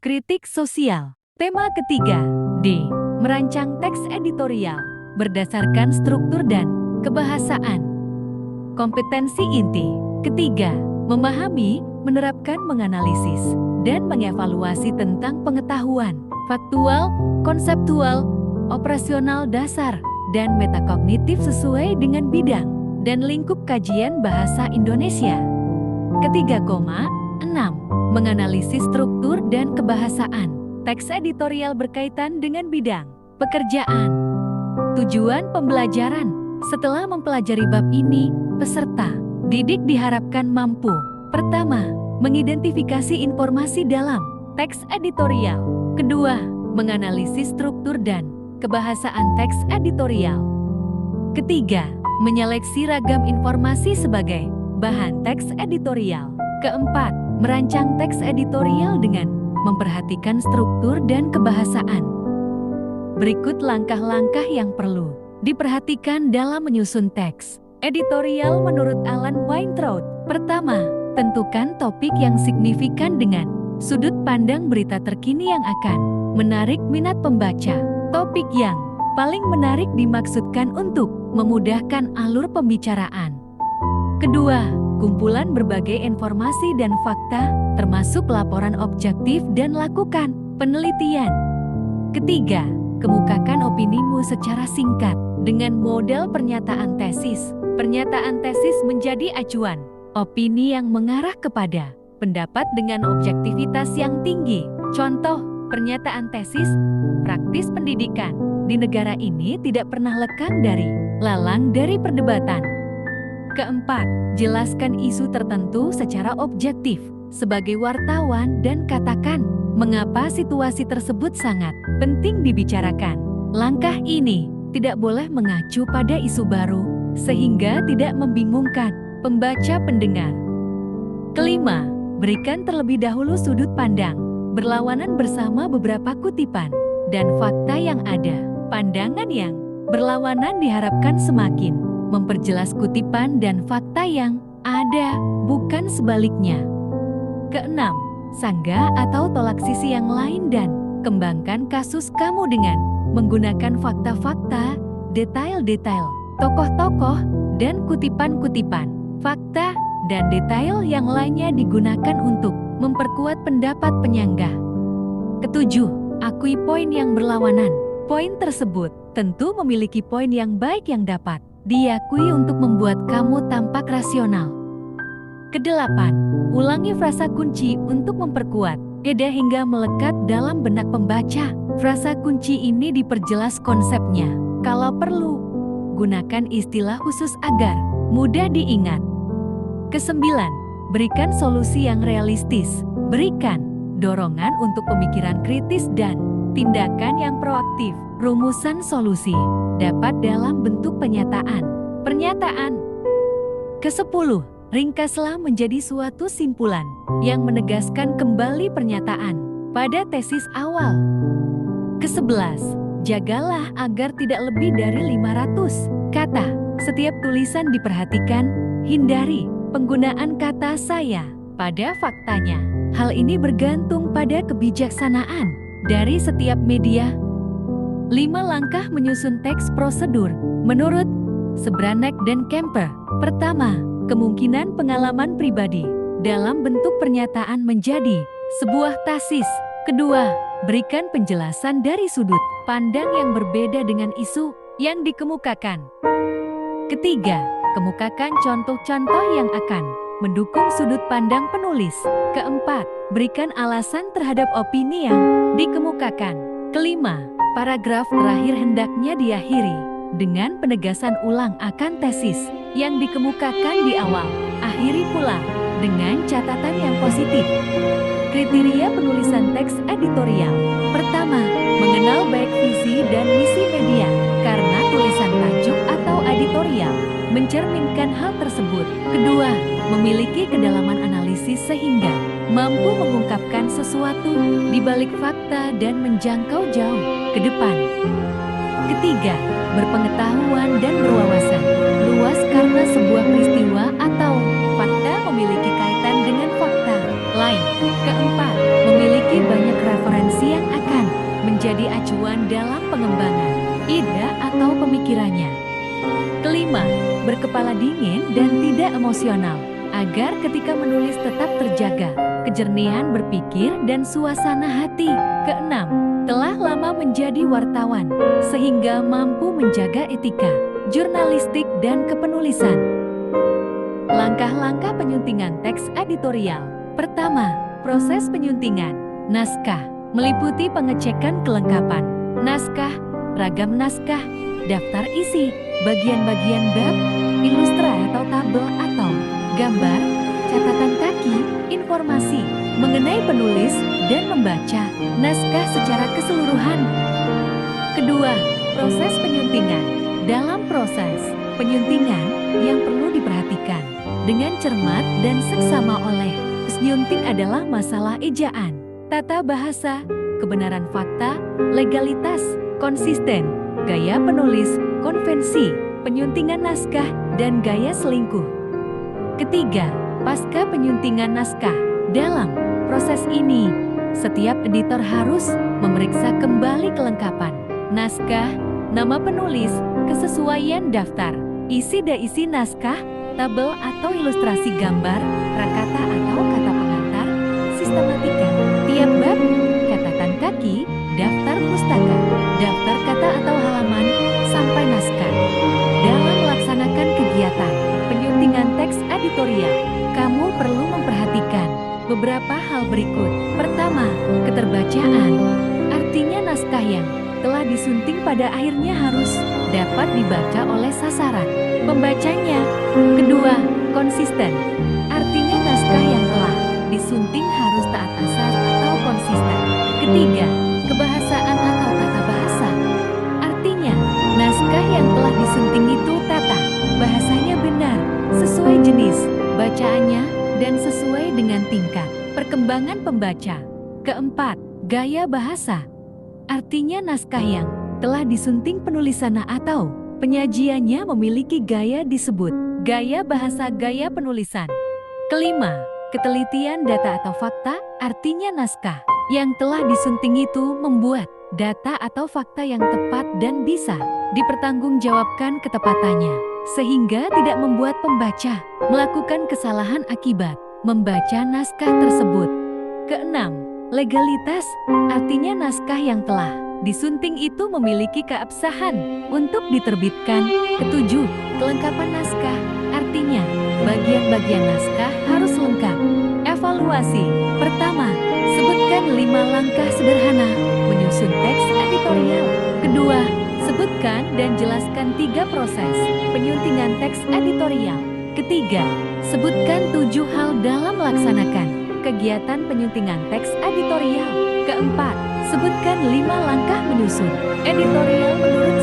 Kritik sosial. Tema ketiga. D. Merancang teks editorial berdasarkan struktur dan kebahasaan. Kompetensi inti. Ketiga. Memahami, menerapkan, menganalisis, dan mengevaluasi tentang pengetahuan faktual, konseptual, operasional dasar, dan metakognitif sesuai dengan bidang dan lingkup kajian bahasa Indonesia. Ketiga, 6. Menganalisis struktur dan kebahasaan teks editorial berkaitan dengan bidang pekerjaan. Tujuan pembelajaran. Setelah mempelajari bab ini, peserta didik diharapkan mampu: pertama, mengidentifikasi informasi dalam teks editorial. Kedua, menganalisis struktur dan kebahasaan teks editorial. Ketiga, menyeleksi ragam informasi sebagai bahan teks editorial. Keempat, merancang teks editorial dengan memperhatikan struktur dan kebahasaan. Berikut langkah-langkah yang perlu diperhatikan dalam menyusun teks editorial menurut Alan Weintraub. Pertama, tentukan topik yang signifikan dengan sudut pandang berita terkini yang akan menarik minat pembaca. Topik yang paling menarik dimaksudkan untuk memudahkan alur pembicaraan. Kedua, kumpulan berbagai informasi dan fakta, termasuk laporan objektif, dan lakukan penelitian. Ketiga, kemukakan opinimu secara singkat dengan model pernyataan tesis. Pernyataan tesis menjadi acuan opini yang mengarah kepada pendapat dengan objektivitas yang tinggi. Contoh pernyataan tesis: praktis pendidikan di negara ini tidak pernah lekang dari lalang dari perdebatan. Keempat, jelaskan isu tertentu secara objektif sebagai wartawan dan katakan mengapa situasi tersebut sangat penting dibicarakan. Langkah ini tidak boleh mengacu pada isu baru sehingga tidak membingungkan pembaca pendengar. Kelima, berikan terlebih dahulu sudut pandang berlawanan bersama beberapa kutipan dan fakta yang ada. Pandangan yang berlawanan diharapkan semakin memperjelas kutipan dan fakta yang ada, bukan sebaliknya. Keenam, sanggah atau tolak sisi yang lain dan kembangkan kasus kamu dengan menggunakan fakta-fakta, detail-detail, tokoh-tokoh, dan kutipan-kutipan. Fakta dan detail yang lainnya digunakan untuk memperkuat pendapat penyanggah. Ketujuh, akui poin yang berlawanan. Poin tersebut tentu memiliki poin yang baik yang dapat diakui untuk membuat kamu tampak rasional. Kedelapan, ulangi frasa kunci untuk memperkuat ide hingga melekat dalam benak pembaca. Frasa kunci ini diperjelas konsepnya. Kalau perlu, gunakan istilah khusus agar mudah diingat. Kesembilan, berikan solusi yang realistis. Berikan dorongan untuk pemikiran kritis dan tindakan yang proaktif. Rumusan solusi dapat dalam bentuk pernyataan. Kesepuluh, ringkaslah menjadi suatu simpulan yang menegaskan kembali pernyataan pada tesis awal. Kesebelas, jagalah agar tidak lebih dari 500 kata. Setiap tulisan diperhatikan, hindari penggunaan kata saya pada faktanya. Hal ini bergantung pada kebijaksanaan dari setiap media. 5 langkah menyusun teks prosedur menurut Sebranek dan Kemper. Pertama, kemungkinan pengalaman pribadi dalam bentuk pernyataan menjadi sebuah tesis. Kedua, berikan penjelasan dari sudut pandang yang berbeda dengan isu yang dikemukakan. Ketiga, kemukakan contoh-contoh yang akan mendukung sudut pandang penulis. Keempat, berikan alasan terhadap opini yang dikemukakan. Kelima, paragraf terakhir hendaknya diakhiri dengan penegasan ulang akan tesis yang dikemukakan di awal. Akhiri pula dengan catatan yang positif. Kriteria penulisan teks editorial. Pertama, mengenal baik visi dan misi media, karena tulisan tajuk atau editorial mencerminkan hal tersebut. Kedua, memiliki kedalaman analisis sehingga mampu mengungkapkan sesuatu di balik fakta dan menjangkau jauh ke depan. Ketiga, berpengetahuan dan berwawasan luas karena sebuah peristiwa atau fakta memiliki kaitan dengan fakta lain. Keempat, memiliki memiliki banyak referensi yang akan menjadi acuan dalam pengembangan ide atau pemikirannya. Kelima, berkepala dingin dan tidak emosional, agar ketika menulis tetap terjaga kejernihan berpikir dan suasana hati. Keenam, telah lama menjadi wartawan, sehingga mampu menjaga etika jurnalistik dan kepenulisan. Langkah-langkah penyuntingan teks editorial. Pertama, proses penyuntingan. Naskah meliputi pengecekan kelengkapan naskah, ragam naskah, daftar isi, bagian-bagian bab, ilustra atau tabel atau gambar, catatan kaki, informasi mengenai penulis dan membaca naskah secara keseluruhan. Kedua, proses penyuntingan. Dalam proses penyuntingan yang perlu diperhatikan dengan cermat dan seksama oleh penyunting adalah masalah ejaan, tata bahasa, kebenaran fakta, legalitas, konsisten, gaya penulis, konvensi, penyuntingan naskah, dan gaya selingkuh. Ketiga, pasca penyuntingan naskah. Dalam proses ini, setiap editor harus memeriksa kembali kelengkapan naskah, nama penulis, kesesuaian daftar, isi naskah, tabel atau ilustrasi gambar, prakata atau kata pengantar, sistematika, tiap bab, catatan kaki, daftar pustaka, daftar kata atau halaman, sampai naskah. Dalam melaksanakan kegiatan penyuntingan teks editorial, kamu perlu memperhatikan beberapa hal berikut. Pertama, keterbacaan. Artinya naskah yang telah disunting pada akhirnya harus dapat dibaca oleh sasaran pembacanya. Kedua, konsisten. Artinya naskah yang telah disunting harus taat asas atau konsisten. Ketiga, kebahasaan atau tata bahasa. Artinya, naskah yang telah disunting itu tata bahasanya benar, sesuai jenis bacaannya, dan sesuai dengan tingkat perkembangan pembaca. Keempat, gaya bahasa. Artinya naskah yang telah disunting penulisannya atau penyajiannya memiliki gaya disebut gaya bahasa, gaya penulisan. Kelima, ketelitian data atau fakta. Artinya naskah yang telah disunting itu membuat data atau fakta yang tepat dan bisa dipertanggungjawabkan ketepatannya, sehingga tidak membuat pembaca melakukan kesalahan akibat membaca naskah tersebut. Keenam, legalitas. Artinya naskah yang telah disunting itu memiliki keabsahan untuk diterbitkan. Ketujuh, kelengkapan naskah. Artinya, bagian-bagian naskah harus lengkap. Evaluasi. Pertama, sebutkan 5 langkah sederhana menyusun teks editorial. Kedua, sebutkan dan jelaskan 3 proses penyuntingan teks editorial. Ketiga, sebutkan 7 hal dalam melaksanakan kegiatan penyuntingan teks editorial. Keempat, sebutkan 5 langkah menyusun editorial menurut